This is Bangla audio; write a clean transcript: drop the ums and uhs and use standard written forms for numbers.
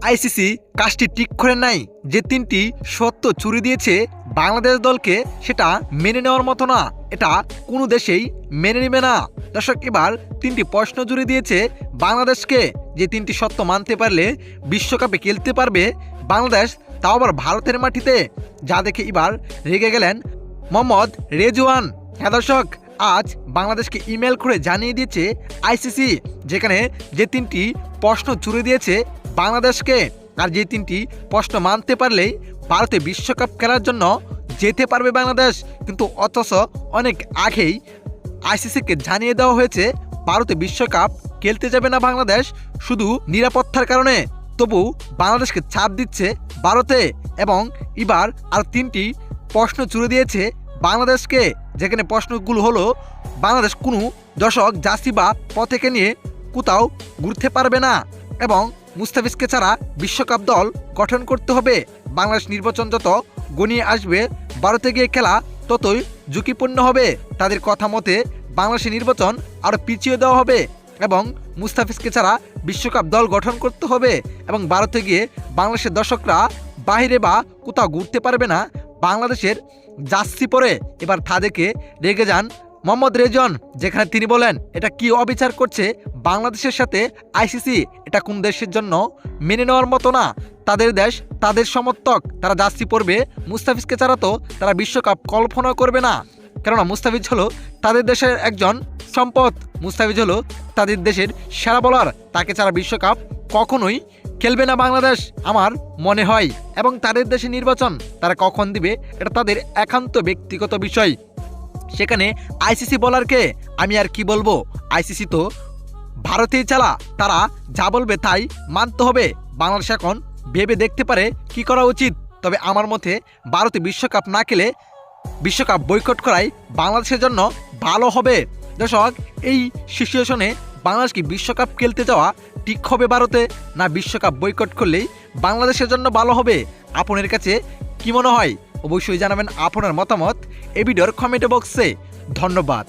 আইসিসি কাজটি ঠিক করে নাই। যে তিনটি সত্য চুরি দিয়েছে বাংলাদেশ দলকে, সেটা মেনে নেওয়ার মতো না। এটা কোনো দেশেই মেনে নেবে না। দর্শক, এবার তিনটি প্রশ্ন জুড়ে দিয়েছে বাংলাদেশকে, যে তিনটি সত্য মানতে পারলে বিশ্বকাপে খেলতে পারবে বাংলাদেশ, তাও আবার ভারতের মাটিতে। যা দেখে এবার রেগে গেলেন মোহাম্মদ রেজওয়ান। হ্যাঁ দর্শক, আজ বাংলাদেশকে ইমেল করে জানিয়ে দিয়েছে আইসিসি, যেখানে যে তিনটি প্রশ্ন জুড়ে দিয়েছে বাংলাদেশকে, আর যে তিনটি প্রশ্ন মানতে পারলেই ভারতে বিশ্বকাপ খেলার জন্য যেতে পারবে বাংলাদেশ। কিন্তু অথচ অনেক আগেই আইসিসিকে জানিয়ে দেওয়া হয়েছে ভারতে বিশ্বকাপ খেলতে যাবে না বাংলাদেশ, শুধু নিরাপত্তার কারণে। তবু বাংলাদেশকে চাপ দিচ্ছে ভারতে, এবং এবার আর তিনটি প্রশ্ন জুড়ে দিয়েছে বাংলাদেশকে, যেখানে প্রশ্নগুলো হলো বাংলাদেশ কোনো দর্শক জার্সি বা পতাকা নিয়ে কোথাও ঘুরতে পারবে না, এবং মুস্তাফিজকে ছাড়া বিশ্বকাপ দল গঠন করতে হবে। বাংলাদেশ নির্বাচন যত গনিয়ে আসবে, ভারতে গিয়ে খেলা ততই ঝুঁকিপূর্ণ হবে। তাদের কথা মতে বাংলাদেশের নির্বাচন আরও পিছিয়ে দেওয়া হবে, এবং মুস্তাফিজকে ছাড়া বিশ্বকাপ দল গঠন করতে হবে, এবং ভারতে গিয়ে বাংলাদেশের দর্শকরা বাইরে বা কোথাও ঘুরতে পারবে না বাংলাদেশের জার্সি পরে। এবার তা দেখে রেগে যান মোহাম্মদ রেজওয়ান, যেখানে তিনি বলেন, এটা কি অবিচার করছে বাংলাদেশের সাথে আইসিসি। এটা কোন দেশের জন্য মেনে নেওয়ার মতো না। তাদের দেশ, তাদের সমর্থক, তারা জার্সি পরবে, মুস্তাফিজকে ছাড়া তো তারা বিশ্বকাপ কল্পনা করবে না। কেননা মুস্তাফিজ হলো তাদের দেশের একজন সম্পদ, মুস্তাফিজ হলো তাদের দেশের সেরা বোলার। তাকে ছাড়া বিশ্বকাপ কখনোই খেলবে না বাংলাদেশ আমার মনে হয়। এবং তাদের দেশে নির্বাচন তারা কখন দিবে, এটা তাদের একান্ত ব্যক্তিগত বিষয়। সেখানে আইসিসি বলারকে আমি আর কি বলবো, আইসিসি তো ভারতেই চালা, তারা যা বলবে তাই মানতে হবে। বাংলাদেশ এখন ভেবে দেখতে পারে কি করা উচিত। তবে আমার মতে ভারতে বিশ্বকাপ না খেলে বিশ্বকাপ বয়কট করাই বাংলাদেশের জন্য ভালো হবে। দর্শক, এই সিচুয়েশনে বাংলাদেশ কি বিশ্বকাপ খেলতে যাওয়া ঠিক হবে ভারতে, না বিশ্বকাপ বয়কট করলেই বাংলাদেশের জন্য ভালো হবে? আপনার কাছে কি মনে হয় অবশ্যই জানাবেন আপনার মতামত এই ভিডিওর কমেন্ট বক্সে। ধন্যবাদ।